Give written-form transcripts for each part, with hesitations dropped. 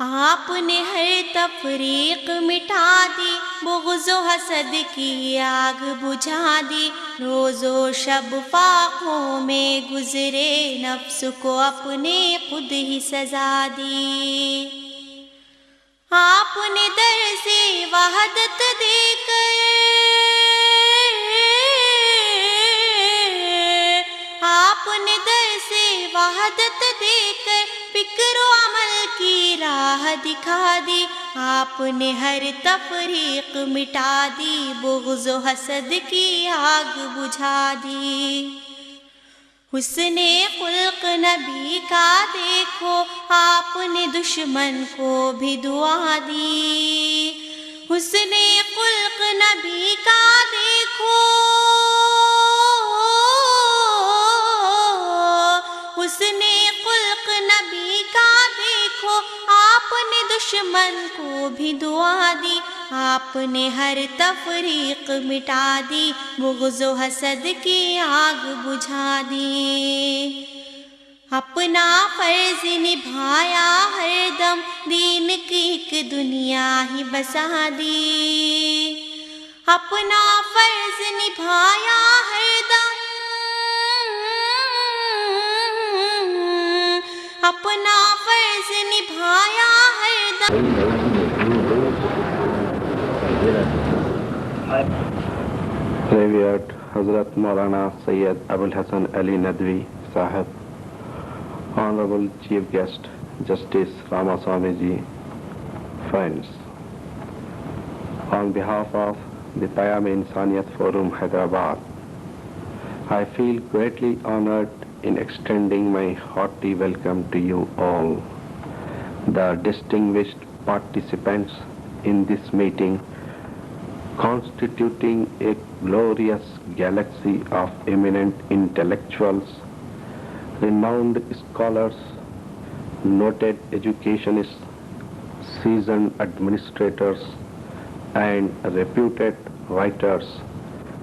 آپ نے ہر تفریق مٹا دی، بغض و حسد کی آگ بجھا دی، روز و شب فاقوں میں گزرے، نفس کو اپنے خود ہی سزا دی۔ آپ نے درس وحدت دے کر، آپ نے درس وحدت دے کر فکر و عمل کی راہ دکھا دی۔ آپ نے ہر تفریق مٹا دی، بغض و حسد کی آگ بجھا دی۔ حسن خلق نبی کا دیکھو، آپ نے دشمن کو بھی دعا دی۔ حسن خلق نبی کا دیکھو، حسن خلق نبی کا دیکھو، آپ نے دشمن کو بھی دعا دی۔ آپ نے ہر تفریق مٹا دی، بغض و حسد کی آگ بجھا دی۔ اپنا فرض نبھایا ہر دم، دین کی ایک دنیا ہی بسا دی۔ اپنا فرض نبھایا ہر دم، اپنا فرض نبھایا ہر دم۔ Revered Hazrat Maulana Sayyid Abul Hasan Ali Nadwi Sahib, Honorable Chief Guest Justice Ramaswamy Ji, friends, on behalf of the Payam-e-Insaniyat Forum Hyderabad, I feel greatly honored in extending my hearty welcome to you all, the distinguished participants in this meeting, constituting a glorious galaxy of eminent intellectuals, renowned scholars, noted educationists, seasoned administrators, and reputed writers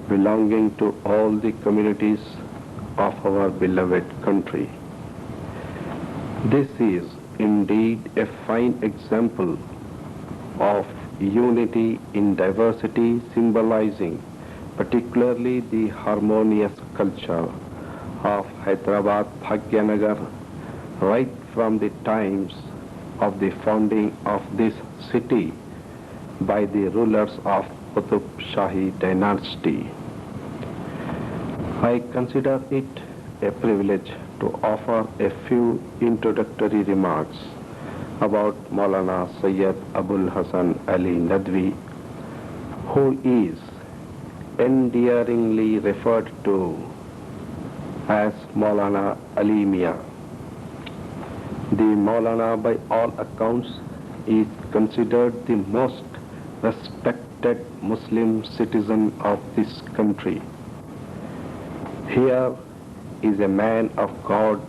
belonging to all the communities of our beloved country. This is indeed a fine example of unity in diversity, symbolizing particularly the harmonious culture of Hyderabad Bhagyanagar right from the times of the founding of this city by the rulers of Qutub Shahi dynasty. I consider it a privilege to offer a few introductory remarks about Maulana Sayyid Abul Hasan Ali Nadwi, who is endearingly referred to as Maulana Ali Mia. The Maulana, by all accounts, is considered the most respected Muslim citizen of this country. Here is a man of God,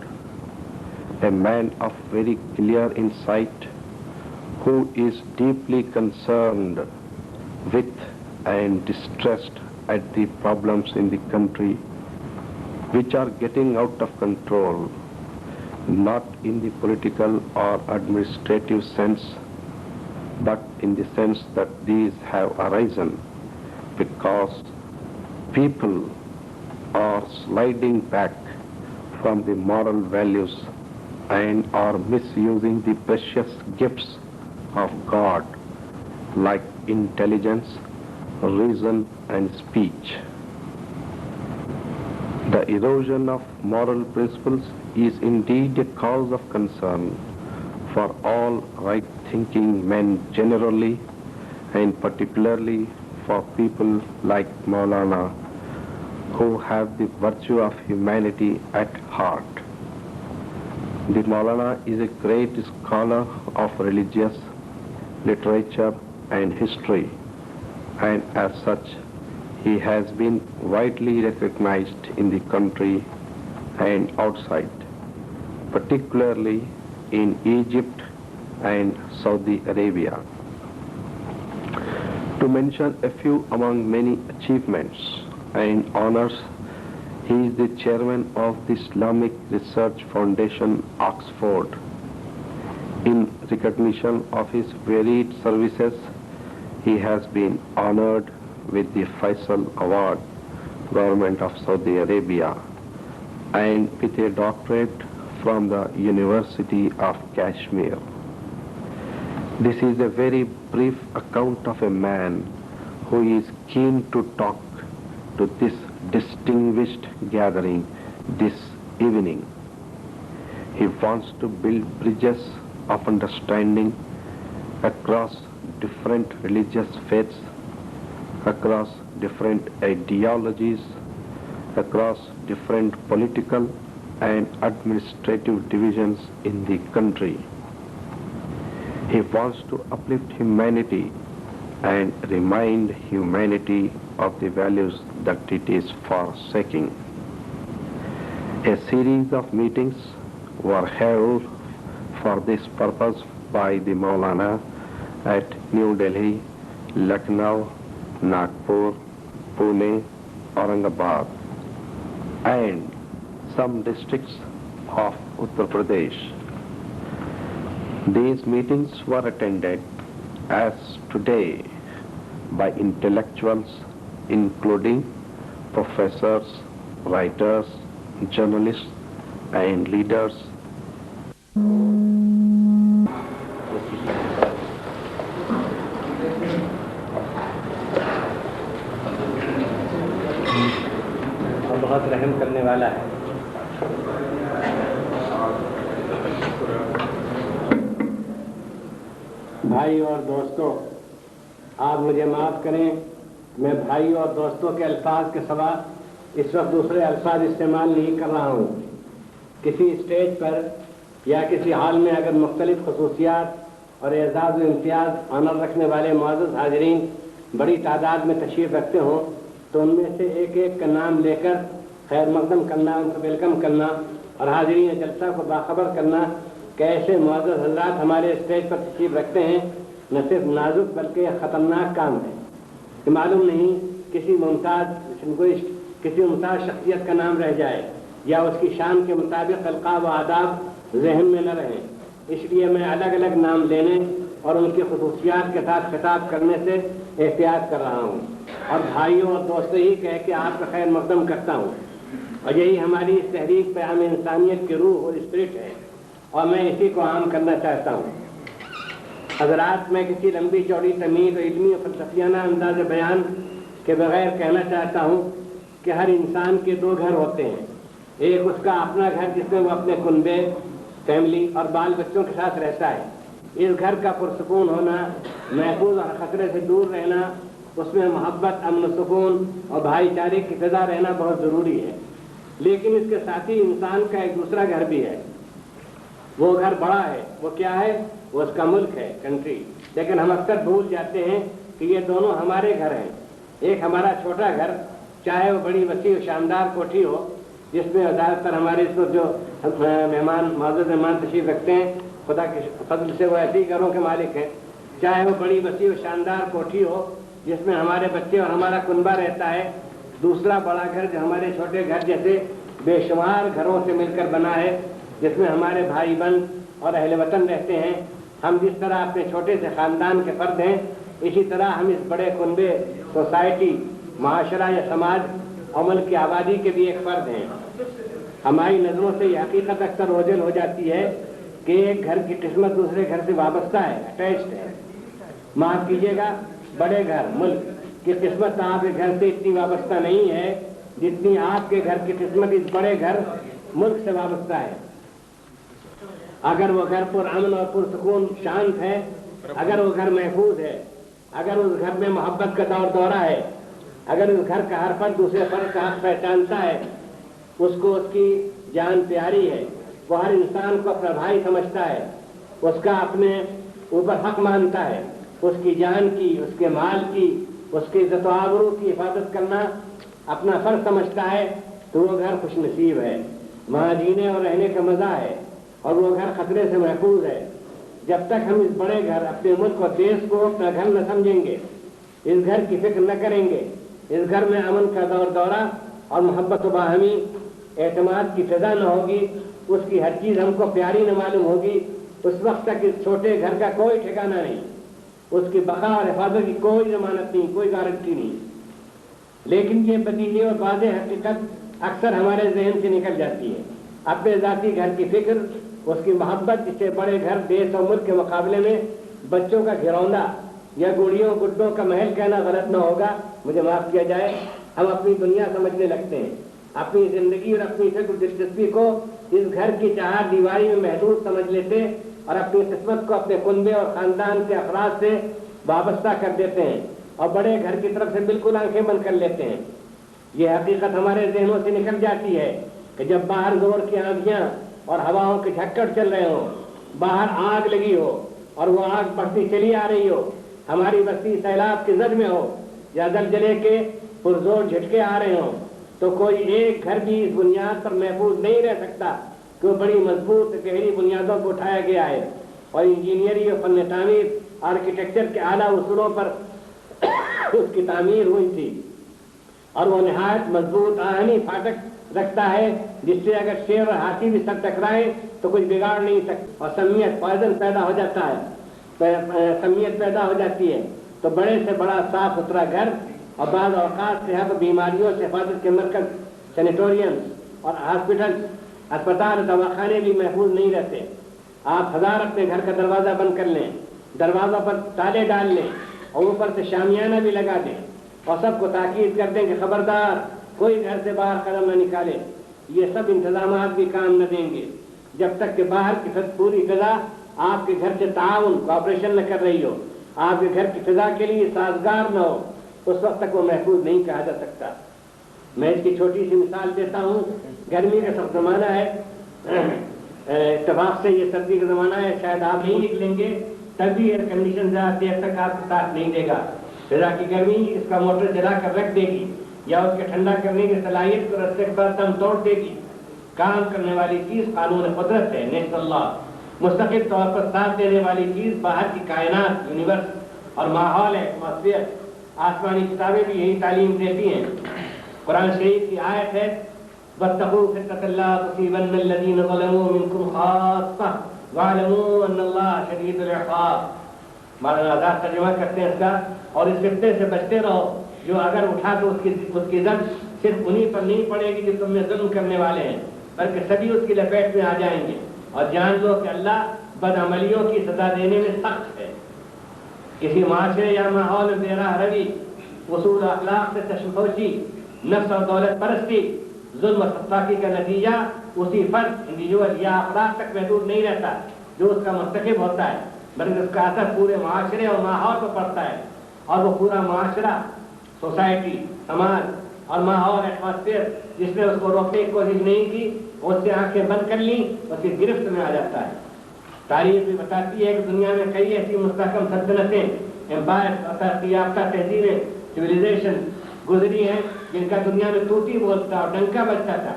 a man of very clear insight, who is deeply concerned with and distressed at the problems in the country which are getting out of control, not in the political or administrative sense, but in the sense that these have arisen because people are sliding back from the moral values and are misusing the precious gifts of God like intelligence, reason and speech. The erosion of moral principles is indeed a cause of concern for all right-thinking men generally, and particularly for people like Maulana, who have the virtue of humanity at heart. The Maulana is a great scholar of religious literature and history, and as such he has been widely recognized in the country and outside, particularly in Egypt and Saudi Arabia. To mention a few among many achievements and honors, he is the chairman of the Islamic Research Foundation, Oxford. In recognition of his varied services, he has been honored with the Faisal Award, Government of Saudi Arabia, and with a doctorate from the University of Kashmir. This is a very brief account of a man who is keen to talk to this distinguished gathering this evening. He wants to build bridges of understanding across different religious faiths, across different ideologies, across different political and administrative divisions in the country. He wants to uplift humanity and remind humanity of the values that it is forsaking. A series of meetings were held for this purpose by the Maulana at New Delhi, Lucknow, Nagpur, Pune, Aurangabad, and some districts of Uttar Pradesh. These meetings were attended as today by intellectuals including professors, writers, journalists, and leaders. اور بہت رحم کرنے والا ہے. بھائی اور دوستوں، آپ مجھے معاف کریں، میں بھائی اور دوستوں کے الفاظ کے سوا اس وقت دوسرے الفاظ استعمال نہیں کر رہا ہوں. کسی اسٹیج پر یا کسی ہال میں اگر مختلف خصوصیات اور اعزاز و امتیاز آنر رکھنے والے معزز حاضرین بڑی تعداد میں تشریف رکھتے ہوں تو ان میں سے ایک ایک کا نام لے کر خیر مقدم کرنا، ان کو ویلکم کرنا اور حاضرین جلسہ کو باخبر کرنا کہ ایسے معزز حضرات ہمارے اسٹیج پر تشریف رکھتے ہیں نہ صرف نازک بلکہ خطرناک کام ہے. کہ معلوم نہیں کسی ممتاز شخصیت کا نام رہ جائے یا اس کی شان کے مطابق القاب و آداب ذہن میں نہ رہیں. اس لیے میں الگ الگ نام لینے اور ان کی خصوصیات کے ساتھ خطاب کرنے سے احتیاط کر رہا ہوں اور بھائیوں اور دوستوں ہی کہہ کے آپ کا خیر مقدم کرتا ہوں. اور یہی ہماری اس تحریک پیام انسانیت کی روح اور اسپرٹ ہے اور میں اسی کو عام کرنا چاہتا ہوں. حضرات، میں کسی لمبی چوڑی تمیز و علمی و فلسفیانہ انداز بیان کے بغیر کہنا چاہتا ہوں کہ ہر انسان کے دو گھر ہوتے ہیں. ایک اس کا اپنا گھر جس میں وہ اپنے کنبے، فیملی اور بال بچوں کے ساتھ رہتا ہے. اس گھر کا پرسکون ہونا، محفوظ اور خطرے سے دور رہنا، اس میں محبت، امن و سکون اور بھائی چارے کی فضا رہنا بہت ضروری ہے. لیکن اس کے ساتھ ہی انسان کا ایک دوسرا گھر بھی ہے. وہ گھر بڑا ہے. وہ کیا ہے؟ وہ اس کا ملک ہے، کنٹری. لیکن ہم اکثر بھول جاتے ہیں کہ یہ دونوں ہمارے گھر ہیں. ایک ہمارا چھوٹا گھر، چاہے وہ بڑی وسیع و شاندار کوٹھی ہو جس میں زیادہ تر ہمارے اس وقت جو معزز مہمان تشریف رکھتے ہیں خدا کے فضل سے وہ ایسے ہی گھروں کے مالک ہیں. چاہے وہ بڑی وسیع و شاندار کوٹھی ہو جس میں ہمارے بچے اور ہمارا کنبہ رہتا ہے. دوسرا بڑا گھر جو ہمارے چھوٹے گھر جیسے بے شمار گھروں سے مل کر بنا ہے، جس میں ہمارے بھائی بہن اور اہل وطن رہتے ہیں. ہم جس طرح اپنے چھوٹے سے خاندان کے فرد ہیں، اسی طرح ہم اس بڑے کنبے، سوسائٹی، معاشرہ یا سماج اور ملک کی آبادی کے بھی ایک فرد ہیں. ہماری نظروں سے یہ حقیقت اکثر اوجھل ہو جاتی ہے کہ ایک گھر کی قسمت دوسرے گھر سے وابستہ ہے، اٹیچڈ ہے. معاف کیجیے گا، بڑے گھر، ملک کی قسمت آپ کے گھر سے اتنی وابستہ نہیں ہے جتنی آپ کے گھر کی قسمت اس بڑے گھر ملک سے وابستہ ہے. اگر وہ گھر پر امن اور پرسکون شانت ہے، اگر وہ گھر محفوظ ہے، اگر اس گھر میں محبت کا دور دورہ ہے، اگر اس گھر کا ہر فرد دوسرے فرد کا حق پہچانتا ہے، اس کو اس کی جان پیاری ہے، وہ ہر انسان کو اپنا بھائی سمجھتا ہے، اس کا اپنے اوپر حق مانتا ہے، اس کی جان کی، اس کے مال کی، اس کی عزت و آبرو کی حفاظت کرنا اپنا فرض سمجھتا ہے، تو وہ گھر خوش نصیب ہے. وہاں جینے اور رہنے کا مزہ ہے اور وہ گھر خطرے سے محفوظ ہے. جب تک ہم اس بڑے گھر، اپنے ملک اور دیش کو اپنا گھر نہ سمجھیں گے، اس گھر کی فکر نہ کریں گے، اس گھر میں امن کا دور دورہ اور محبت و باہمی اعتماد کی فضا نہ ہوگی، اس کی ہر چیز ہم کو پیاری نہ معلوم ہوگی، اس وقت تک اس چھوٹے گھر کا کوئی ٹھکانہ نہیں، اس کی بقا اور حفاظت کی کوئی ضمانت نہیں، کوئی گارنٹی نہیں، لیکن یہ بدیہی اور واضح حقیقت اکثر ہمارے ذہن سے نکل جاتی ہے۔ اپنے ذاتی گھر کی فکر، اس کی محبت، اس سے بڑے گھر دیش اور ملک کے مقابلے میں بچوں کا گھروندا یا گڑیوں گڈوں کا محل کہنا غلط نہ ہوگا، مجھے معاف کیا جائے۔ ہم اپنی دنیا سمجھنے لگتے ہیں، اپنی زندگی اور اپنی فکر دلچسپی کو اس گھر کی چہار دیواری میں محدود سمجھ لیتے اور اپنی قسمت کو اپنے کنبے اور خاندان کے افراد سے وابستہ کر دیتے ہیں اور بڑے گھر کی طرف سے بالکل آنکھیں بند کر لیتے ہیں۔ یہ حقیقت ہمارے ذہنوں سے نکل جاتی ہے کہ جب باہر زور کی آندھیاں اور ہواؤں کے جھکڑ چل رہے ہوں، باہر آگ لگی ہو اور وہ آگ بڑھتی چلی آ رہی ہو، ہماری بستی سیلاب کی زد میں ہو یا زلزلے کے پرزور جھٹکے آ رہے ہوں، تو کوئی ایک گھر بھی اس بنیاد پر محفوظ نہیں رہ سکتا کہ وہ بڑی مضبوط گہری بنیادوں کو اٹھایا گیا ہے اور انجینئرنگ اور فن تعمیر آرکیٹیکچر کے اعلیٰ اصولوں پر اس کی تعمیر ہوئی تھی، اور وہ نہایت مضبوط آہنی پھاٹک رکھتا ہے جس سے اگر شیر اور ہاتھی بھی سر ٹکرائے تو کچھ بگاڑ نہیں سکتا، اور سمیت پوائزن پیدا ہو جاتا ہے، سمیت پیدا ہو جاتی ہے۔ تو بڑے سے بڑا صاف ستھرا گھر اور بعض اوقات صحت و بیماریوں سے حفاظت کے مرکز، سینیٹوریم اور ہاسپٹل، اسپتال، دواخانے بھی محفوظ نہیں رہتے۔ آپ ہزار اپنے گھر کا دروازہ بند کر لیں، دروازوں پر تالے ڈال لیں اور اوپر سے شامیانہ بھی لگا دیں اور سب کو تاکید کر دیں کہ خبردار کوئی گھر سے باہر قدم نہ نکالے، یہ سب انتظامات بھی کام نہ دیں گے جب تک کہ باہر کی پوری فضا آپ کے گھر سے تعاون، کوآپریشن نہ کر رہی ہو، آپ کے گھر کی فضا کے لیے سازگار نہ ہو، اس وقت تک وہ محفوظ نہیں کہا جا سکتا۔ میں اس کی چھوٹی سی مثال دیتا ہوں۔ گرمی کا سب زمانہ ہے، اتفاق سے یہ سردی کا زمانہ ہے، شاید آپ نہیں نکلیں گے تب بھی ایئر کنڈیشن زیادہ دیر تک آپ کا ساتھ نہیں دے گا۔ فضا کی گرمی اس کا موٹر جلا کر رکھ دے گی یا اس کے ٹھنڈا کرنے کی صلاحیت کو رستے پر دم توڑ دے گی۔ کام کرنے والی چیز قانون قدرت ہے، نیچر اللہ۔ مستقل طور پر ساتھ دینے والی چیز باہر کی کائنات، یونیورس اور ماحول ہے، ایٹماسفیئر۔ آسمانی کتابیں بھی یہی تعلیم دیتی ہیں۔ قرآن شریف کی آیت ہے وَاتَّقُوا فِتْنَةً لَا تُصِيبَنَّ الَّذِينَ ظَلَمُوا مِنكُمْ خَاصَّةً وَاعْلَمُوا أَنَّ اللَّهَ شَدِيدُ الْعِقَابِ۔ مولانا آزاد ترجمہ کرتے ہیں اس کا، اور اس فتنے سے بچتے رہو جو اگر اٹھا تو اس کی زد صرف انہی پر نہیں پڑے گی جو تم میں ظلم کرنے والے ہیں، بلکہ سبھی اس کی لپیٹ میں آ جائیں گے۔ اور جان لو کہ اللہ بدعملیوں کی سزا دینے میں سخت ہے۔ کسی معاشرے یا ماحول میں بے راہ روی، اصول اخلاق سے تشویشی، نفس اور دولت پرستی، ظلم و سفاکی کا نتیجہ اسی فرد، انڈیویجول یا افراد تک محدود نہیں رہتا جو اس کا مرتکب ہوتا ہے، بلکہ اس کا اثر پورے معاشرے اور ماحول پر پڑتا ہے، اور وہ پورا معاشرہ، سوسائٹی، سماج اور ماحول، ایٹماسفیئر جس نے اس کو روکنے کی کوشش نہیں کی، اس سے آنکھیں بند کر لی، اس کی گرفت میں آ جاتا ہے۔ تاریخ بھی بتاتی ہے کہ دنیا میں کئی ایسی مستحکم سلطنتیں، امپائر اور ترقی یافتہ تہذیبیں، سویلائزیشن گزری ہیں جن کا دنیا میں توتی بولتا اور ڈنکا بجتا تھا،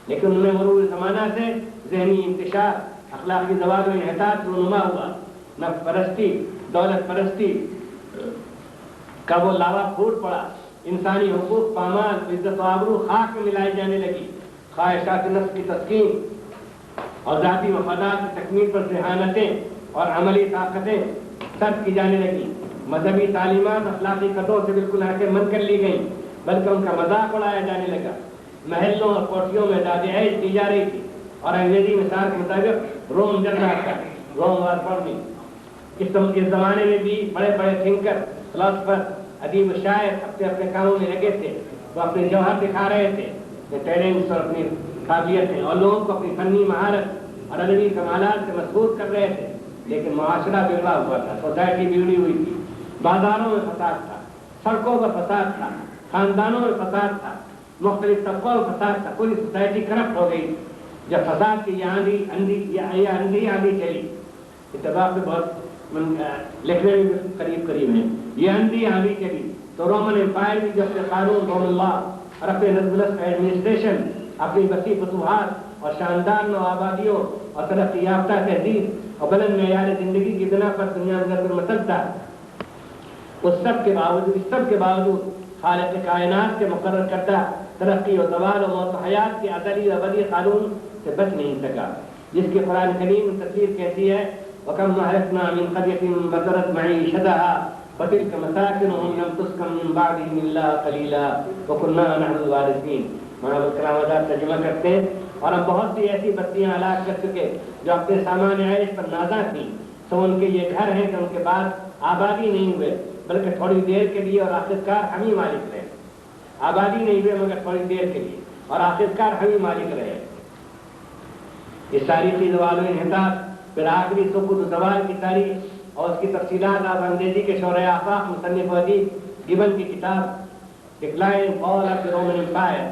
لیکن ان میں مرور زمانہ سے ذہنی انتشار، اخلاقی زوال و انحطاط رونما ہوا۔ نفس پرستی، دولت پرستی کا وہ لاوا پھوٹ پڑا، انسانی حقوق پامال، عزت و آبرو خاک میں ملائی جانے لگی، خواہشات نفس کی تسکین اور ذاتی مفادات کی تکمیل پر ذہانتیں اور عملی طاقتیں سرد کی جانے لگی۔ مذہبی تعلیمات اخلاقی قدروں سے بالکل آنکھیں بند کر لی گئیں، بلکہ ان کا مذاق اڑایا جانے لگا۔ محلوں اور کوٹھیوں میں داد عیش دی جا رہی تھی، اور انگریزی مثال کے مطابق روم جل رہا تھا، روم وار فرمنگ۔ اس زمانے میں بھی بڑے بڑے تھنکر، فلاسفر، ادیب و شاعر اپنے اپنے کاموں میں لگے تھے، وہ اپنے جوہر دکھا رہے تھے، اپنے ٹیلنٹس اور اپنی قابلیتیں، اور لوگوں کو اپنی فنی مہارت اور ادبی کمالات سے مضبوط کر رہے تھے، لیکن معاشرہ بگڑا ہوا تھا، سوسائٹی بگڑی ہوئی تھی۔ بازاروں میں فساد تھا، سڑکوں پر فساد تھا، خاندانوں میں فساد تھا، مختلف طبقوں میں فساد تھا، پوری سوسائٹی کرپٹ ہو گئی۔ جب فساد کی یہ آندھی چلی، اتفاق سے بہت لکھنے میں قریب ہیں، یہ اندھی آندھی چلی تو رومن امپائر بھی جو اپنے قانون، روم اللہ اور اپنے نظم ایڈمنسٹریشن، اپنی وسیع فتوحات اور شاندار نو آبادیوں اور ترقی یافتہ تہذیب اور بلند معیار زندگی کی بنا پر دنیا میں مسلسل اس سب کے باوجود خالق کائنات کے مقرر کردہ ترقی و زوال و موت و حیات کے ازلی و ابدی قانون سے بچ نہیں سکا، جس کی قرآن کریم تصویر کہتی ہے وَكَمْ أَهْلَكْنَا مِنْ قَرْيَةٍ بَطِرَتْ مَعِيشَتَهَا وَتِلْكَ مَسَاكِنُهُمْ لَمْ تُسْكَنْ مِنْ بَعْدِهِمْ إِلَّا قَلِيلًا وَكُنَّا نَحْنُ الْوَارِثِينَ۔ مولانا کرام آزاد ترجمہ کرتے ہیں، اور ہم بہت سی ایسی بستیاں ہلاک کر چکے جو اپنے سامان عیش پر نازاں تھیں، تو ان کے یہ گھر ہیں کہ ان کے بعد آبادی نہیں ہوئے بلکہ تھوڑی دیر کے لیے، اور آخرکار ہم ہی مالک رہے۔ آبادی نہیں ہوئے مگر تھوڑی دیر کے لیے، اور آخرکار ہم ہی مالک رہے۔ اس تاریخی زوال و انحطاط، پھر آخری سقوط و زوال کی تاریخ اور اس کی تفصیلات آپ انگریزی کے شورۂ آفاق مصنف و ادیب گبن کی کتاب decline fall of the Roman empire,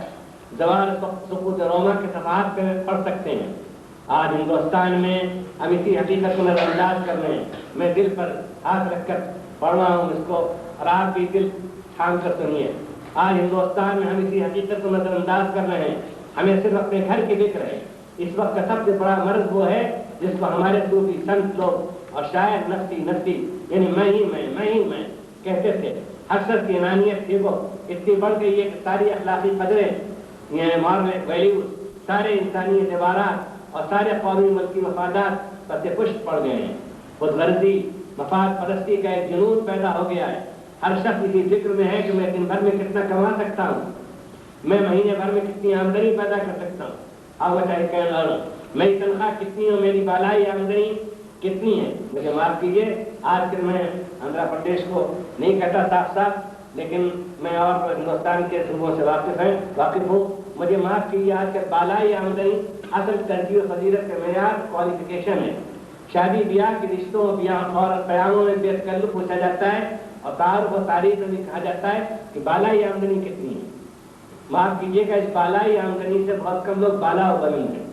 زوال سقوط روما کے صفحات پہ پڑھ سکتے ہیں۔ آج ہندوستان میں ہم اسی حقیقت کو نظر انداز کر رہے ہیں۔ میں دل پر ہاتھ رکھ کر پڑھ رہا ہوں اس کو، اور آپ بھی دل تھام کر سنیے۔ آج ہندوستان میں ہم اسی حقیقت کو نظر انداز کر رہے ہیں، ہمیں صرف اپنے گھر کے فکر ہے۔ اس وقت کا سب سے بڑا مرض وہ ہے جس کو ہمارے صوفی سنت لوگ اور شاعر نفسی یعنی میں کہتے تھے۔ ہر شخص کی انانیت تھی وہ اتنی بڑھ گئی ہے کہ ساری اخلاقی قدریں، یعنی مارل ویلیوز، سارے انسانی اعتبارات اور سارے قومی ملکی مفادات پر سے پشت پڑ گئے ہیں۔ خود غرضی، مفاد پرستی کا ایک جنون پیدا ہو گیا ہے۔ ہر شخص اسی فکر میں ہے کہ میں دن بھر میں کتنا کما سکتا ہوں، میں مہینے بھر میں کتنی آمدنی پیدا کر سکتا ہوں، میری تنخواہ کتنی ہو، میری بالائی آمدنی کتنی ہے۔ مجھے معاف کیجیے، آج کل میں آندھرا پردیش کو نہیں کہتا صاف، لیکن میں اور ہندوستان کے صوبوں سے واقف ہوں، مجھے معاف کیجیے، آج کل بالائی آمدنی اصل ترجیح و فضیلت کا معیار کوالیفیکیشن ہے۔ شادی بیاہ کے رشتوں اور قیاموں میں بے تکلف پوچھا جاتا ہے، اور تعارف و تعریف میں بھی کہا جاتا ہے کہ بالائی آمدنی کتنی ہے۔ معاف کیجیے گا، اس بالائی آمدنی سے بہت کم لوگ بالا و بلند ہیں۔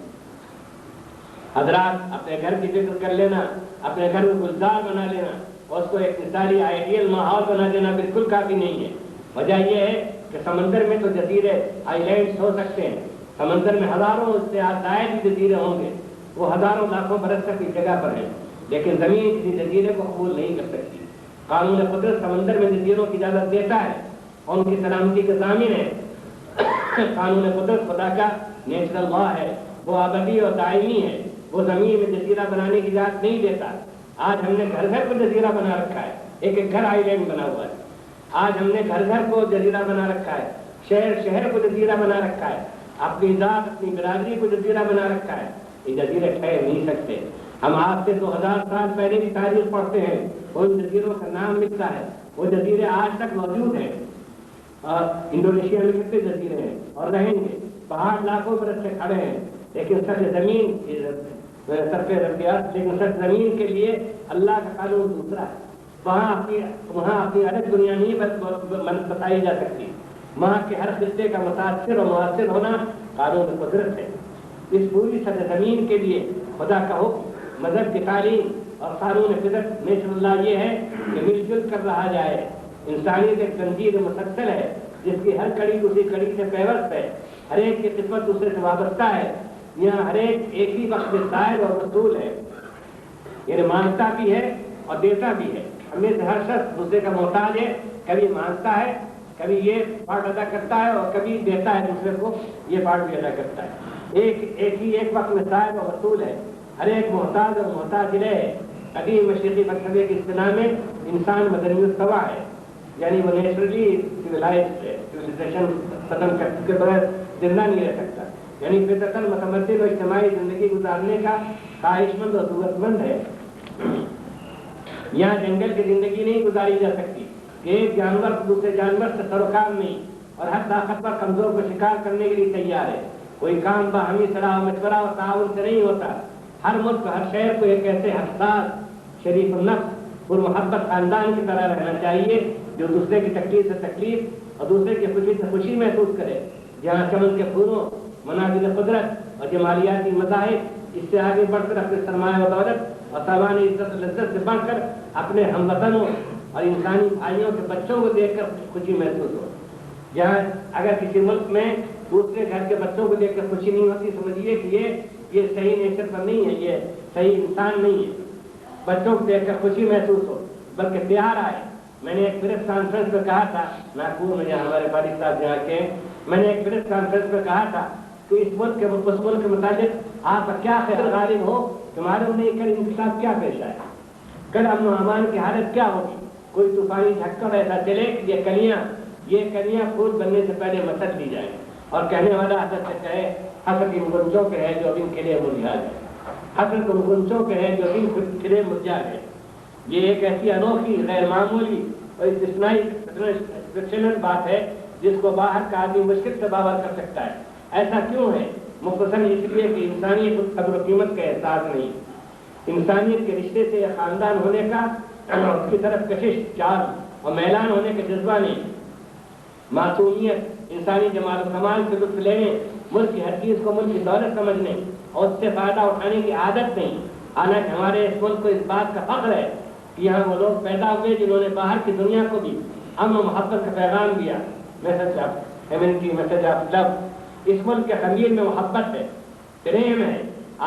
حضرات، اپنے گھر کی فکر کر لینا، اپنے گھر کو گلزار بنا لینا اور اس کو ایک مثالی آئیڈیل ماحول بنا دینا بالکل کافی نہیں ہے۔ وجہ یہ ہے کہ سمندر میں تو جزیرے آئی لینڈس ہو سکتے ہیں، سمندر میں ہزاروں اس سے زائد جزیرے ہوں گے، وہ ہزاروں لاکھوں برس تک کی جگہ پر ہیں، لیکن زمین کسی جزیرے کو قبول نہیں کر سکتی۔ قانون قدرت سمندر میں جزیروں کی اجازت دیتا ہے اور ان کی سلامتی کے ضامن ہے۔ قانون قدرت خدا کا نیچرل لا ہے، وہ ابدی اور دائمی ہے، وہ زمین میں جزیرہ بنانے کی اجازت نہیں دیتا۔ آج ہم نے گھر گھر کو جزیرہ بنا رکھا ہے، ایک ایک گھر آئی لینڈ بنا ہوا ہے۔ آج ہم نے گھر گھر کو جزیرہ بنا رکھا ہے، شہر شہر کو جزیرہ بنا رکھا ہے، اپنی ذات اپنی برادری کو جزیرہ بنا رکھا ہے۔ یہ جزیرے ٹھہر نہیں سکتے۔ ہم آج سے 2000 سال پہلے کی تاریخ پڑھتے ہیں، ان جزیروں کا نام ملتا ہے، وہ جزیرے آج تک موجود ہیں۔ اور انڈونیشیا میں کتنے جزیرے ہیں اور رہیں گے، پہاڑ لاکھوں برس سے کھڑے ہیں، لیکن سطح زمین لیکن سطح زمین کے لیے اللہ کا قانون دوسرا ہے۔ وہاں اپنی الگ دنیا نہیں بتائی جا سکتی، وہاں کے ہر خطے کا متاثر اور مؤثر ہونا قانون قدرت ہے۔ اس پوری سطح زمین کے لیے خدا کا حکم، مذہب کی تعلیم اور قانون فطرت نیچر اللہ یہ ہے کہ مل جل کر رہا جائے۔ انسانیت ایک زنجیر مسلسل ہے جس کی ہر کڑی دوسری کڑی سے پیوست ہے، ہر ایک کی خدمت دوسرے سے وابستہ ہے، یہاں ہر ایک ہی وقت میں سائل اور رسول ہے، یعنی مانگتا بھی ہے اور دیتا بھی ہے۔ ہم میں سے ہر شخص دوسرے کا محتاج ہے، کبھی مانگتا ہے، کبھی یہ پارٹ ادا کرتا ہے، اور کبھی دیتا ہے دوسرے کو، یہ پارٹ بھی ادا کرتا ہے۔ ایک وقت میں سائل اور رسول ہے، ہر ایک محتاج اور محتاج ہے۔ قدیم مشرقی مکتبے کی اصطلاح میں انسان مدنی الطبع ہے، یعنی وہ نیچرلی سیویلائزیشن ختم کے بغیر زندہ نہیں رہ سکتا، یعنی فطرتاً متمدن و اجتماعی زندگی گزارنے کا خواہش مند اور ضرورت مند ہے۔ یہاں جنگل کی زندگی نہیں گزاری جا سکتی کہ ایک جانور دوسرے جانور سے سروکار نہیں، اور ہر طاقتور کمزور کو شکار کرنے کے لیے تیار ہے۔ کوئی کام باہمی صلاح مشورہ اور تعاون سے نہیں ہوتا۔ ہر ملک ہر شہر کو ایک ایسے حساس شریف النفس پر محبت خاندان کی طرح رہنا چاہیے جو دوسرے کی تکلیف سے تکلیف اور دوسرے کی خوشی سے خوشی محسوس کرے، جہاں چمن کے پھولوں، مناظر قدرت اور جمالیاتی مذاہب اس سے آگے بڑھ کر اپنے سرمایہ و دولت اور سامانی عزت و لذت سے بڑھ کر اپنے ہم وطنوں اور انسانی بھائیوں کے بچوں کو دیکھ کر خوشی محسوس ہو۔ جہاں اگر کسی ملک میں دوسرے گھر کے بچوں کو دیکھ کر خوشی نہیں ہوتی، سمجھیے کہ یہ صحیح نیچر پر نہیں ہے، یہ صحیح انسان نہیں ہے۔ بچوں کو دیکھ کر خوشی محسوس ہو بلکہ پیار آئے۔ میں نے ایک پریس کانفرنس میں کہا تھا، ناگپور میں جہاں ہمارے فاروق صاحب جہاں کے، میں نے ایک پریس کانفرنس میں کہا تھا کہ اس ملک کے متعلق آپ کا کیا خیال غالب ہو تمہارے انہیں کل انقلاب کیا پیش آئے، کل امن و امان کی حالت کیا ہوگی، کوئی طوفانی جھٹکا ایسا چلے کہ یہ کلیاں پھول بننے سے پہلے مسل لی جائیں، اور کہنے والا حضرت سے کہے حسرت ان گنچوں کے ہے جو ابھی کھلے مرجھا گئے، حسرت ان گنچوں کے ہے جو ابھی کھلے مرجھا گئے۔ یہ ایک ایسی انوکھی غیر معمولی اور استثنائی ایکسپشنل بات ہے جس کو باہر کا آدمی مشکل سے باور کر سکتا ہے۔ ایسا کیوں ہے؟ مختصراً اس لیے کہ انسانیت کو قدر و قیمت کا احساس نہیں، انسانیت کے رشتے سے خاندان ہونے کا اس کی طرف کشش چال اور میلان ہونے کا جذبہ نہیں، معصومیت، انسانی جمال و کمال سے لطف لینے، ملک کی ہر چیز کو ملک کی دولت سمجھنے اور اس سے فائدہ اٹھانے کی عادت نہیں۔ حالانکہ ہمارے اس ملک کو اس بات کا فخر ہے کہ یہاں وہ لوگ پیدا ہوئے جنہوں نے باہر کی دنیا کو بھی امن و محبت کا پیغام دیا، message of humanity, message of love. اس ملک کے خلیل میں محبت ہے، پریم ہے۔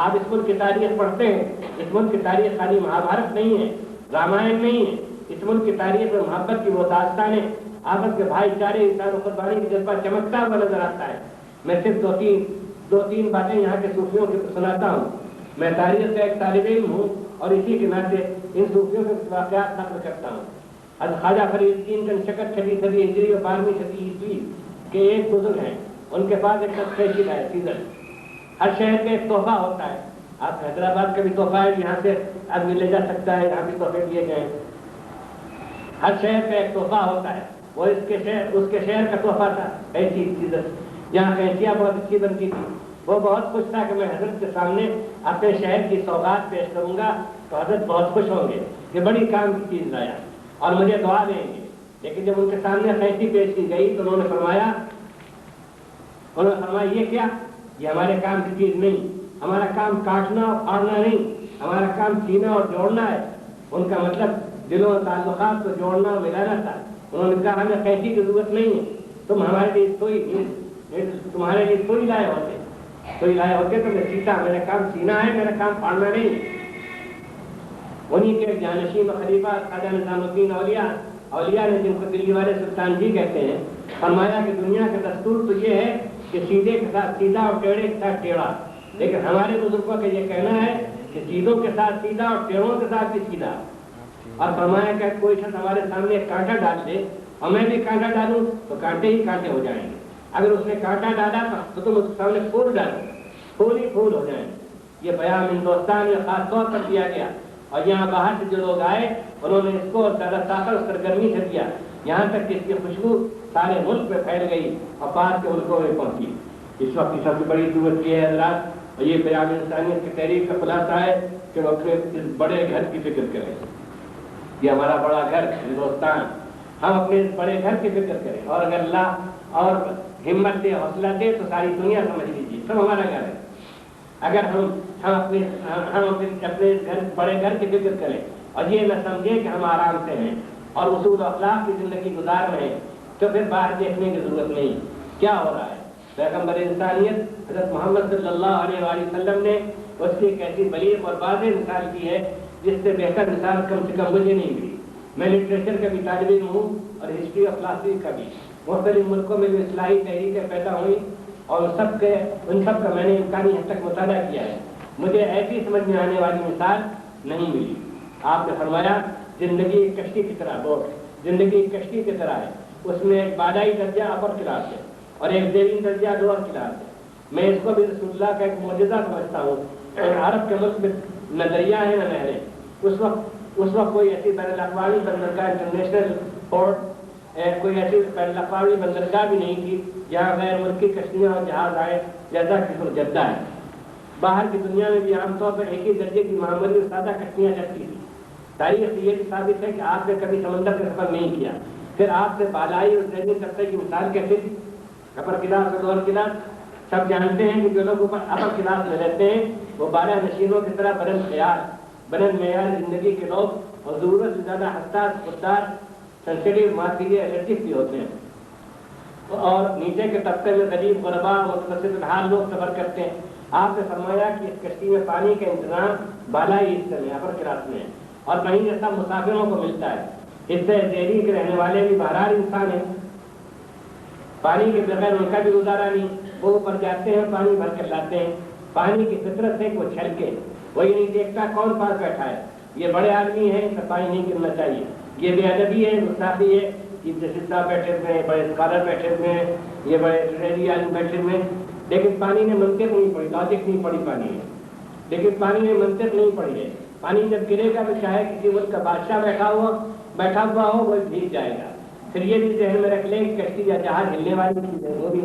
آپ اس ملک کی تاریخ پڑھتے ہیں، اس ملک کی تاریخ خالی مہابھارت نہیں ہے، رامائن نہیں ہے، اس ملک کی تاریخ میں محبت کی وہ داستانیں، آپس کے بھائی چارے، انسان و قربانی کا جذبہ چمکتا ہوا نظر آتا ہے۔ میں صرف دو تین باتیں یہاں کے صوفیوں کی سناتا ہوں۔ میں تاریخ کا ایک طالب علم ہوں اور اسی کے ناطے ان صوفیوں کے واقعات نقل کرتا ہوں۔ حضرت خواجہ فرید الدین کا شکر 6ویں صدی ہجری اور 12ویں صدی عیسوی کے ایک بزرگ ہیں، ان کے پاس ایک اسپیشل ہے سیزن۔ ہر شہر کا ایک تحفہ ہوتا ہے۔ آپ حیدرآباد کا بھی تحفہ ہے، یہاں سے آدمی لے جا سکتا ہے، یہاں بھی تحفے دیے گئے۔ ہر شہر کا ایک تحفہ ہوتا ہے، وہ اس کے شہر کا تحفہ تھا ایسی سیزن۔ یہاں قینچیاں بہت اچھی بنتی تھی۔ وہ بہت خوش تھا کہ میں حضرت کے سامنے اپنے شہر کی سوغات پیش کروں گا تو حضرت بہت خوش ہوں گے کہ بڑی کام کی چیز لایا اور مجھے دعا دیں گے۔ لیکن جب ان کے سامنے قینچی پیش کی گئی تو انہوں نے فرمایا یہ کیا؟ یہ ہمارے کام کی چیز نہیں، ہمارا کام کاٹنا اور پھاڑنا نہیں، ہمارا کام سینا اور جوڑنا ہے۔ ان کا مطلب دلوں اور تعلقات کو جوڑنا اور ملانا تھا۔ انہوں نے کہا ہمیں قینچی کی ضرورت نہیں ہے، تم ہمارے لیے تمہارے لیے سوئی لائے ہوتے تو میں سیتا، میرا کام سینا ہے، میرا کام پھاڑنا نہیں۔ انہیں کے جانشین و خلیفہ خواجہ نظام الدین اولیاء نے، جن کو دلی والے سلطان جی کہتے ہیں، فرمایا کہ دنیا کا دستور تو یہ ہے کہ سیدھے کے ساتھ سیدھا اور ٹیڑھے کے ساتھ ٹیڑھا، لیکن ہمارے بزرگوں کا یہ کہنا ہے کہ سیدھوں کے ساتھ سیدھا اور ٹیڑھوں کے ساتھ بھی سیدھا۔ اور فرمایا کہ کوئی شخص ہمارے سامنے ایک کانٹا ڈال دے اور میں بھی کانٹا ڈالوں تو کانٹے ہی کانٹے ہو جائیں گے۔ اگر اس نے کانٹا ڈالا تو تم اس کے سامنے پھول ڈالو، پھول ہی پھول ہو جائیں گے۔ یہ بیان ہندوستان میں خاص طور پر دیا گیا، اور یہاں باہر سے جو لوگ آئے انہوں نے اس کو زیادہ طاقت اور سرگرمی سے دیا، یہاں تک کہ اس کی خوشبو سارے ملک میں پھیل گئی اور پاس کے ملکوں میں پہنچی۔ اس وقت کی سب سے بڑی ضرورت یہ ہے حضرات، اور یہ پیام انسانیت کی تحریک کا خلاصہ ہے کہ وہ اپنے اس بڑے گھر کی فکر کریں۔ یہ ہمارا بڑا گھر ہندوستان، ہم اپنے اس بڑے گھر کی فکر کریں، اور اگر اللہ اور ہمت دے، حوصلہ دے تو ساری دنیا سمجھ لیجیے سب ہمارا گھر ہے۔ اگر ہم اپنے گھر بڑے گھر کی فکر کریں اور یہ نہ سمجھیں کہ ہم آرام سے ہیں اور اصول و اخلاق کی زندگی گزار رہے ہیں، تو پھر باہر دیکھنے کی ضرورت نہیں کیا ہو رہا ہے۔ پیغمبر انسانیت حضرت محمد صلی اللہ علیہ وآلہ وسلم نے اس کی ایک ایسی بلیغ اور واضح مثال کی ہے جس سے بہتر مثال کم سے کم مجھے نہیں ملی۔ میں لٹریچر کا بھی طالب علم ہوں اور ہسٹری آف فلاسفی کا بھی۔ مختلف ملکوں میں جو اصلاحی تحریکیں پیدا ہوئیں اور ان سب کا میں نے امکانی حد تک مطالعہ کیا ہے، مجھے ایسی سمجھ میں آنے والی مثال نہیں ملی۔ آپ نے فرمایا زندگی ایک کشتی کی طرح، زندگی ایک کشتی کی طرح ہے، اس میں ایک بالائی درجہ اپر کلاس ہے اور ایک زیرین درجہ لوور کلاس ہے۔ میں اس کو بھی رسول اللہ کا ایک معجزہ سمجھتا ہوں۔ عرب کے ملک میں نہ دریا ہے نہ نہریں، اس وقت کوئی ایسی بین الاقوامی بندرگاہ، انٹرنیشنل پورٹ، کوئی ایسی بین الاقوامی بندرگاہ بھی نہیں تھی جہاں غیر ملکی کشتیاں اور جہاز آئے، جیسا کہ جدہ ہے۔ باہر کی دنیا میں بھی عام طور پر ایک ہی درجے کی معمولی اور سادہ کشتیاں چلتی تھیں۔ تاریخ یہ بھی ثابت ہے کہ آپ نے کبھی سمندر کا سفر نہیں کیا، پھر آپ سے بالائی اور زمین طبقے کی مثال کیسے تھی؟ اپر کلاس اور لوور کلاس سب جانتے ہیں کہ جو لوگ اوپر اپر کلاس میں رہتے ہیں وہ بالا نشینوں کی طرح بلند معیار زندگی کے لوگ اور ضرورت سے زیادہ حساس، خوددار، سینسیٹیو، معاشرتی، الرجک بھی ہوتے ہیں، اور نیچے کے طبقے میں غریب، غربا، متوسط الحال لوگ سفر کرتے ہیں۔ آپ نے فرمایا کہ اس کشتی میں پانی کا انتظام بالائی حصے میں اپر کلاس میں ہے اور کہیں یہ سب مسافروں کو ملتا ہے۔ حصے زیرین کے رہنے والے بھی بہرحال انسان ہیں، پانی کے بغیر ان کا بھی گزارا نہیں، وہ اوپر جاتے ہیں پانی بھر کر لاتے ہیں۔ پانی کی فطرت ہے کہ وہ چھلکے، وہی نہیں دیکھتا کون پاس بیٹھا ہے. یہ بڑے آدمی ہیں, صفائی نہیں کرنا چاہیے. یہ بے ادبی ہے, گستاخی ہے. چیف جسٹس صاحب بیٹھے ہوئے ہیں, بڑے اسکالر بیٹھے ہوئے ہیں, یہ بڑے لٹریری آدمی بیٹھے ہوئے ہیں, لیکن پانی نے منطق نہیں پڑھی, لاجک نہیں پڑھی پانی نے, لیکن پانی نے منطق نہیں پڑھی ہے. پانی جب گرے گا تو چاہے کسی ملک کا بادشاہ بیٹھا ہوا ہو وہ بھیگ جائے گا. پھر یہ بھی ذہن میں رکھ لیں کہ کشتی یا جہاز ہلنے والی چیز ہے وہ بھی,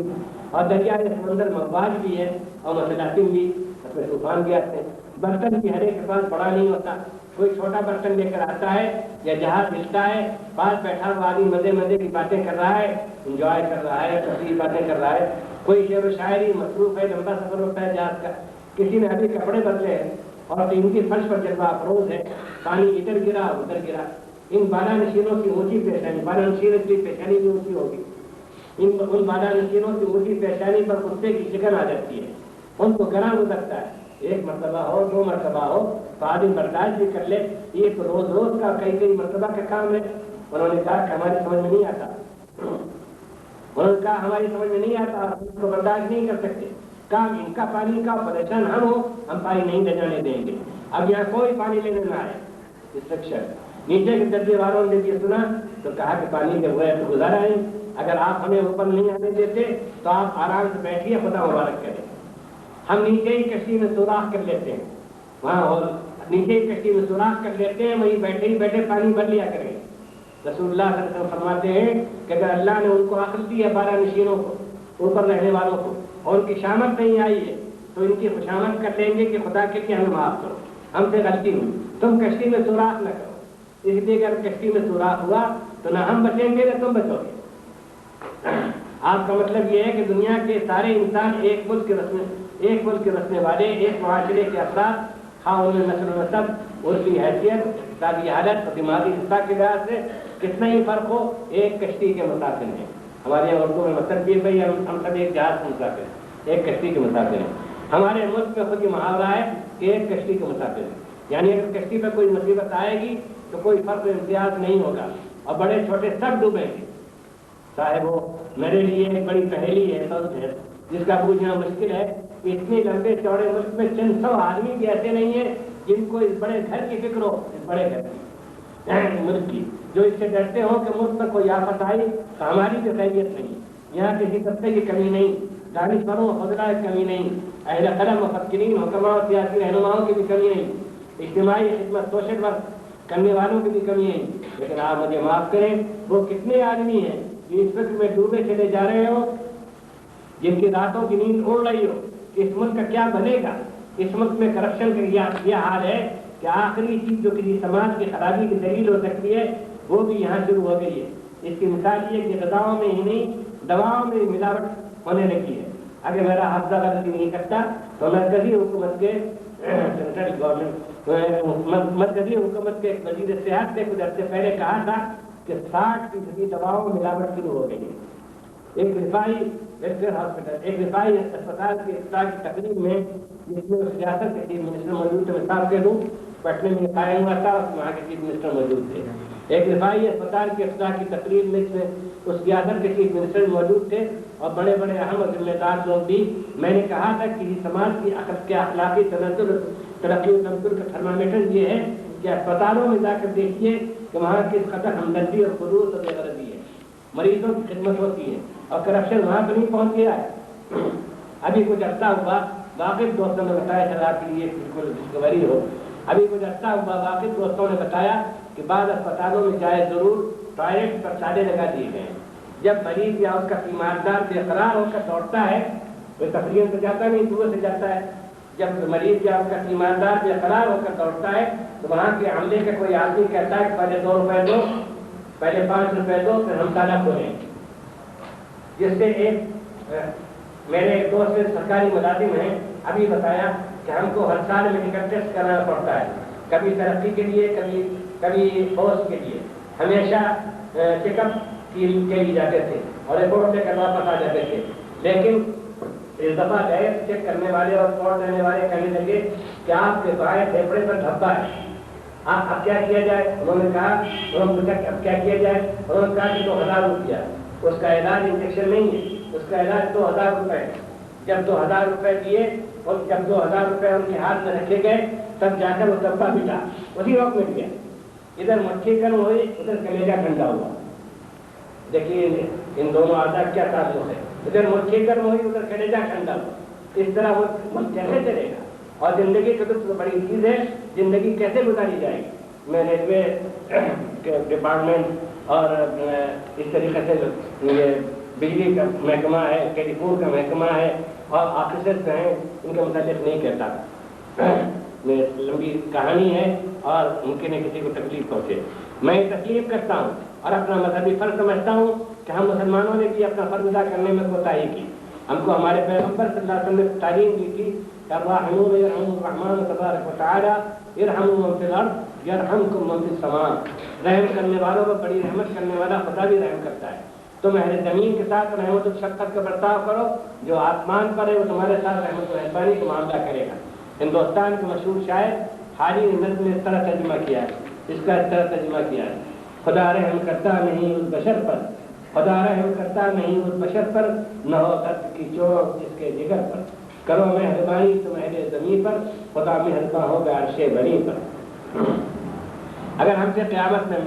اور دریا سمندر مواج بھی ہے اور مسلاطم بھی, اس میں طوفان بھی آتے ہیں. برتن بھی ہر ایک کے پاس بڑا نہیں ہوتا. کوئی چھوٹا برتن لے کر آتا ہے یا جہاز ہلتا ہے, پاس بیٹھا ہوا آدمی مزے مزے کی باتیں کر رہا ہے, انجوائے کر رہا ہے, تفریح باتیں کر رہا ہے. کوئی شعر و شاعری مصروف ہے, لمبا سفر ہوتا ہے جہاز کا, کسی نے ابھی کپڑے بدلے ہیں اور قیمتی فرش پر جلوہ افروز ہے, پانی ادھر گرا ادھر گرا. ان بالا نشینوں کی اونچی پیشانی, بالا نشینوں کی پیشانی بھی اونچی ہوگی, ان بالا نشینوں کی اونچی پیشانی پر کتے کی شکن آ جاتی ہے, ان کو گرم گزرتا ہے. ایک مرتبہ ہو, 2 مرتبہ ہو تو آدمی برداشت بھی کر لے. یہ تو روز روز کا کئی مرتبہ کا کام ہے. انہوں نے کہا کہ ہماری سمجھ میں نہیں آتا, انہوں نے کہا ہماری سمجھ میں نہیں آتا, ہم کو برداشت نہیں کر سکتے. کام ان کا پانی کا, پریشان ہم ہو, ہم پانی نہیں لے جانے دیں گے. اب یہاں کوئی پانی لینے نہ آئے. انسٹرکشن نیچے کے درجے والوں نے یہ سنا تو کہا کہ پانی کے بغیر تو گزارا ہے, اگر آپ ہمیں اوپر نہیں آنے دیتے تو آپ آرام سے بیٹھیے, خدا مبارک کرے. ہم نیچے ہی کشتی میں سوراخ کر لیتے ہیں, وہاں اور نیچے ہی کشتی میں سوراخ کر لیتے ہیں, وہیں بیٹھے ہی بیٹھے پانی بھر لیا کریں. رسول اللہ صلی اللہ علیہ وسلم فرماتے ہیں کہ اگر اللہ نے ان کو عقل دی ہے, 12 نشینوں کو, اوپر رہنے والوں کو, اور ان کی شامت نہیں آئی ہے تو ان کی خوشامد کر لیں گے کہ خدا کے لیے ہمیں معاف کرو, ہم سے غلطی ہوئی, تم کشتی میں سوراخ نہ کرو. اس لیے اگر کشتی میں سوراخ ہوا تو نہ ہم بچیں گے نہ تم بچو گے. آپ کا مطلب یہ ہے کہ دنیا کے سارے انسان ایک ملک کے رسنے والے, ایک معاشرے کے افراد, ہاں ان میں نسل و نسب, ان کی حیثیت, اقتصادی حالت اور دماغی حصہ کے لحاظ سے کتنا ہی فرق ہو, ایک کشتی کے مسافر ہیں. ہمارے یہاں اردو میں مطلب یہ بھائی ہم سب ایک جہاز کے مسافر ہیں, ایک کشتی کے مسافر ہیں. ہمارے ملک میں خود یہ محاورہ ہے کہ ایک کشتی کے مسافر ہیں, یعنی اگر کشتی پہ کوئی مصیبت آئے گی تو کوئی فرق امتیاز نہیں ہوگا اور بڑے چھوٹے سب ڈوبیں گے. صاحب وہ میرے لیے ایک بڑی پہیلی ہے, جس کا بوجھنا مشکل ہے کہ اتنے لمبے چوڑے ملک میں 300 آدمی بھی ایسے نہیں ہیں جن کو اس بڑے گھر کی فکر ہو, اس بڑے گھر کی, ملک کی, جو اس سے ڈرتے ہو کہ ملک میں کوئی آفت آئی تو ہماری بھی خیریت نہیں. یہاں کسی طبقے کی کمی نہیں, دانشوروں و فضلاء کی کمی نہیں, اہل قلم مفکرین, حکماء و سیاسی رہنماؤں کی بھی کمی نہیں, اجتماعی خدمت سوشل ورک کرنے والوں کی بھی کمی نہیں. لیکن آپ مجھے معاف کریں, وہ کتنے آدمی ہیں جو اس فکر میں ڈوبے چلے جا رہے ہو, جن کی راتوں کی نیند اڑ رہی ہو کہ اس ملک کا کیا بنے گا. اس ملک میں کرپشن کا یہ حال ہے کہ آخری چیز جو کسی سماج کی خرابی کی دلیل ہو سکتی ہے وہ بھی یہاں شروع ہو گئی ہے. اس کی مثال یہ کہ غذاؤں میں ہی نہیں, دواؤں میں ملاوٹ ہونے لگی ہے. اگر میرا حافظہ غلطی نہیں کرتا تو مرکزی حکومت کے سینٹرل گورنمنٹ مرکزی حکومت کے وزیر صحت نے کچھ عرصے پہلے کہا تھا کہ 60% دواؤں میں ملاوٹ شروع ہو گئی ہے. ایک رفائی اسپتال کے افتتاح کی تقریب میں, جس میں سیاست کے چیف منسٹر موجود تھے, مثال کے دوں پٹنے میں قائم ہوا تھا, وہاں کے چیف منسٹر موجود تھے. ایک رفائی اسپتال کے افتتاح کی تقریب میں اس سیاست کے چیف منسٹر موجود تھے اور بڑے بڑے اہم اور ذمہ دار لوگ بھی. میں نے کہا تھا کہ سماج کی اخلاقی تنزل ترقی و تنزل کا تھرمامیٹر یہ ہے کہ اسپتالوں میں جا کر دیکھیے کہ وہاں کس قدر ہمدردی اور خلوص اور بے غرضی ہے, مریضوں کی خدمت ہوتی ہے, اور کرپشن وہاں تو نہیں پہنچ گیا ہے. ابھی کچھ عرصہ ہوا, واقف دوستوں نے بتایا, چلا آپ کے لیے بالکل ڈسکوری ہو, ابھی کچھ عرصہ ہوا واقف دوستوں نے بتایا کہ بعض اسپتالوں میں جائے ضرور ٹوائلٹ پر سادے لگا دیے گئے. جب مریض یا اس کا تیماردار بے قرار ہو کر دوڑتا ہے, کوئی تفریح سے جاتا نہیں, دور سے جاتا ہے, جب مریض یا اس کا تیماردار بے قرار ہو کر دوڑتا ہے تو وہاں کے عملے کا کوئی آدمی کہتا ہے کہ پہلے 2 روپے دو, پہلے 5 روپے دو, پھر ہم تالا کھولیں. جس سے ایک میرے ایک دوست سرکاری ملازم ہیں, ابھی بتایا کہ ہم کو ہر سال میڈیکل ٹیسٹ کرانا پڑتا ہے, کبھی ترقی کے لیے, کبھی پوسٹ کے لیے. ہمیشہ چیک اپ کے لیے جاتے تھے اور رپورٹ لے کر واپس آ جاتے تھے. لیکن اس دفعہ گئے چیک کرنے والے اور رپورٹ دینے والے کہنے لگے کہ آپ کے بائیں پھیپھڑے پر دھبا ہے, آپ اب کیا کیا جائے. انہوں نے کہا, انہوں نے پوچھا کہ اب کیا کیا جائے. انہوں نے کہا کہ 2000 روپیہ, اس کا علاج انجیکشن نہیں ہے, اس کا علاج 2000 روپے ہے. جب 2000 روپے دیے اور جب 2000 روپے ان کے ہاتھ میں رکھے گئے تب جا کر وہ ڈبہ ملا، اسی وقت مٹ گیا. ادھر مٹھی گرم ہوئی، ادھر کلیجہ ٹھنڈا ہوا. دیکھیے ان دونوں اعضاء کیا تعلق ہے. ادھر مٹھی گرم ہوئی، ادھر کلیجہ ٹھنڈا ہوا. اس طرح وہ ملک کیسے چلے گا؟ اور زندگی کی تو بڑی چیز ہے، زندگی کیسے گزاری جائے گی؟ میں ریلوے ڈپارٹمنٹ اور اس طریقے سے یہ بجلی کا محکمہ ہے، ٹیلی فون کا محکمہ ہے اور آفیسرز ہیں، ان کے متعلق نہیں کہتا. لمبی کہانی ہے اور ممکن ہے کسی کو تکلیف پہنچے. میں تکلیف کرتا ہوں اور اپنا مذہبی فرض سمجھتا ہوں کہ ہم مسلمانوں نے بھی اپنا فرض ادا کرنے میں کوتاہی کی. ہم کو ہمارے پیغمبر صلی اللہ علیہ وسلم نے تعلیم دی تھی کہ الراحمون یرحمهم الرحمن تبارک وتعالی ارحموا من فی الارض یرحمکم من فی السماء. رحم کرنے والوں پر بڑی رحمت کرنے والا خدا بھی رحم کرتا ہے. تم اہل زمین کے ساتھ رحمت و شفقت کا برتاؤ کرو، جو آسمان پر ہے وہ تمہارے ساتھ رحمت و مہربانی کا معاملہ کرے گا. ہندوستان کے مشہور شاعر حاجی نظم نے اس طرح ترجمہ کیا ہے، اس کا اس طرح ترجمہ کیا ہے: خدا رحم کرتا نہیں اس بشر پر، خدا رحم کرتا نہیں اس بشر پر، نہ ہو درد کی چوٹ اس کے جگر پر. کرو مہربانی تم اہل زمین پر، خدا مہربان ہوگا عرش بری پر. اگر ہم سے قیامت میں،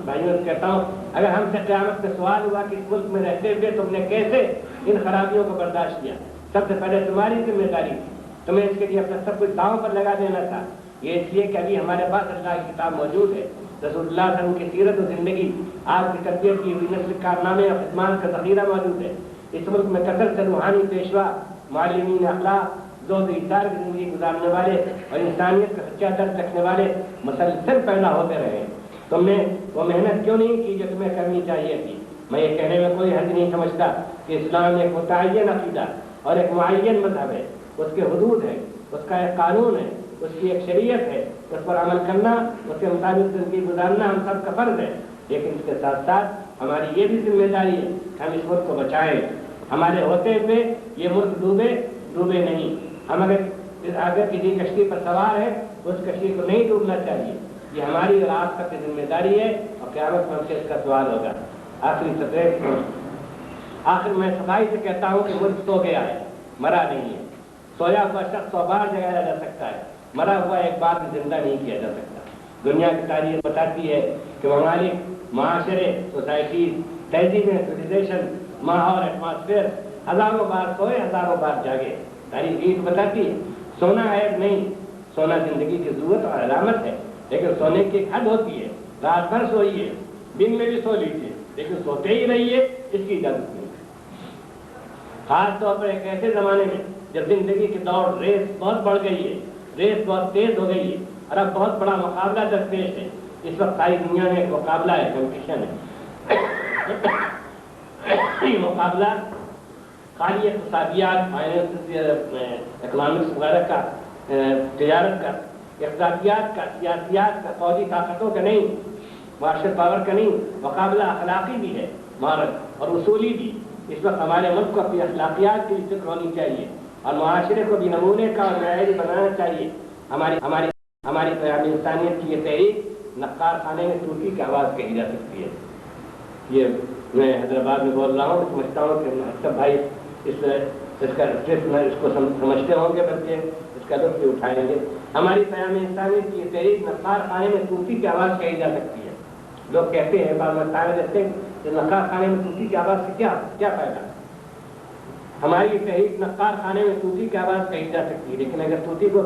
بھائیوں سے کہتا ہوں، اگر ہم سے قیامت میں سوال ہوا کہ اس ملک میں رہتے ہوئے تم نے کیسے ان خرابیوں کو برداشت کیا، سب سے پہلے تمہاری ذمہ داری تھی. تمہیں اس کے لیے اپنا سب کچھ داؤں پر لگا دینا تھا. یہ اس لیے کہ ابھی ہمارے پاس اللہ کی کتاب موجود ہے، رسول اللہ صلی اللہ علیہ وسلم کی سیرت و زندگی، آپ کی تربیت کی ہوئی نسل کارنامے اور خدمات کا ذخیرہ موجود ہے. اس ملک میں کثرت سے روحانی پیشوا، معلمین اخلاق، زہد و ایثار کی زندگی گزارنے والے اور انسانیت کا سچا درد رکھنے والے مسلسل پیدا ہوتے رہے. تم نے وہ محنت کیوں نہیں کی جو تمہیں کرنی چاہیے تھی؟ میں یہ کہنے میں کوئی حرج نہیں سمجھتا کہ اسلام ایک متعین عقیدہ اور ایک معین مذہب ہے. اس کے حدود ہیں، اس کا ایک قانون ہے، اس کی ایک شریعت ہے. اس پر عمل کرنا، اس کے مطابق زندگی گزارنا ہم سب کا فرض ہے. لیکن اس کے ساتھ ساتھ ہماری یہ بھی ذمہ داری ہے کہ ہم اس ملک کو بچائیں. ہمارے ہوتے ہوئے یہ ملک ڈوبے نہیں. ہم اگر کسی کشتی پر سوار ہے تو اس کشتی کو نہیں ڈوبنا چاہیے. یہ ہماری اور آپ سب کی ذمہ داری ہے اور قیامت میں ہم سے اس کا سوال ہوگا. آخر میں صفائی سے کہتا ہوں کہ ملک سو گیا ہے، مرا نہیں ہے. سویا ہوا شخص 100 بار جگایا جا سکتا ہے، مرا ہوا ایک بار بھی زندہ نہیں کیا جا سکتا. دنیا کی تاریخ بتاتی ہے کہ ممالک، معاشرے، سوسائٹیز، تہذیبیں، سویلائزیشن، ماحول، ایٹماسفیئر ہزاروں بار سوئے، ہزاروں بار جاگے. تاریخ یہ بتاتی ہے سونا عیب نہیں، سونا زندگی کی ضرورت اور علامت ہے. لیکن سونے کی ایک حد ہوتی ہے. رات بھر سوئیے، دن میں بھی سو لیجیے، لیکن سوتے ہی رہیے اس کی اجازت نہیں. خاص طور پر ایک ایسے زمانے میں جب زندگی کی دوڑ ریس بہت بڑھ گئی ہے، ریس بہت تیز ہو گئی ہے اور اب بہت بڑا مقابلہ درپیش ہے. اس وقت ساری دنیا میں ایک مقابلہ ہے، کمپٹیشن ہے. یہ مقابلہ خالی اقتصادیات، فائنینس، اکنامکس وغیرہ کا، تجارت کا، اقتصادیات کا، سیاسیات کا، فوجی طاقتوں کا نہیں، مارشل پاور کا نہیں. مقابلہ اخلاقی بھی ہے، مہارت اور اصولی بھی. اس وقت ہمارے ملک کو اپنی اخلاقیات کی فکر ہونی چاہیے اور معاشرے کو بھی نمونے کا اور معیاری بنانا چاہیے. ہماری پیام انسانیت کی یہ تحریک نقار خانے میں ٹوٹی کی آواز کہی جا سکتی ہے. یہ میں حیدرآباد میں بول رہا ہوں، سمجھتا ہوں کہ سب بھائی اس کو سمجھتے ہوں گے، بلکہ اس کا لطف بھی اٹھائیں گے. ہماری پیام انسانیت کی یہ تحریک نقار خانے میں ٹوٹی کی آواز کہی جا سکتی ہے. لوگ کہتے ہیں، بعض بتانے دیتے ہیں کہ نقار خانے میں ٹوٹی کی آواز سے کیا فائدہ. ہماری تحریک نقار خانے میں ٹوٹی کی آواز کہی جا سکتی ہے، لیکن اگر ٹوٹی کو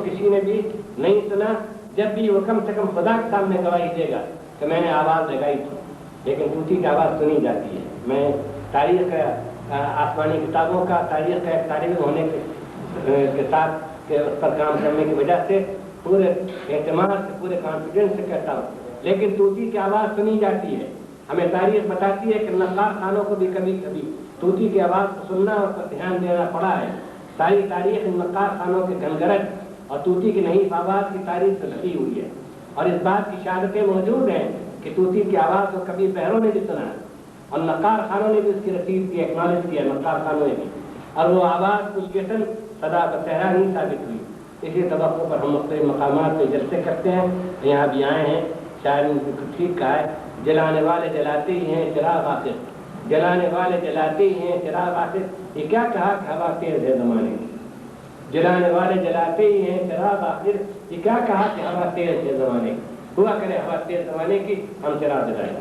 کسی نے بھی نہیں سنا، جب بھی وہ کم سے کم خدا کے سامنے گواہی دے گا کہ میں نے آواز لگائی تھی. لیکن ٹوٹی کی آواز سنی جاتی ہے. میں تاریخ آسمانی کتابوں کا، تاریخ کا ایک طالب ہونے کے ساتھ کہ اس پر کام کرنے کی وجہ سے پورے اعتماد سے، پورے کانفیڈنس سے کہتا ہوں، لیکن طوطی کی آواز سنی جاتی ہے. ہمیں تاریخ بتاتی ہے کہ نقار خانوں کو بھی کبھی کبھی طوطی کی آواز کو سننا اور پر دھیان دینا پڑا ہے. ساری تاریخ نقار خانوں کے گھنگرج اور طوطی کی نحیف آواز کی تاریخ سے لگی ہوئی ہے، اور اس بات کی شہادتیں موجود ہیں کہ طوطی کی آواز کو کبھی بہروں نے بھی سنا اور نقار خانوں نے بھی اس کی رسید کی، ایکنالج کیا نقار خانوں نے بھی، اور وہ آواز کچھ جسن صدا بصیرہ نہیں ثابت ہوئی. اسی توقع پر ہم مختلف مقامات پہ جلسے کرتے ہیں. یہاں بھی آئے ہیں، شاید ان کو ٹھیک کہا ہے، جلانے والے جلاتے ہی ہیں، چراغ آخر جلانے والے جلاتے ہی ہیں چراغ آخر، یہ کیا کہا کہ ہوا تیز ہے زمانے کی؟ جلانے والے جلاتے ہی ہیں چراغ آخر، یہ کیا کہا کہ ہوا تیز ہے زمانے کی؟ ہوا کرے ہوا تیز زمانے کی، ہم چراغ جلائیں.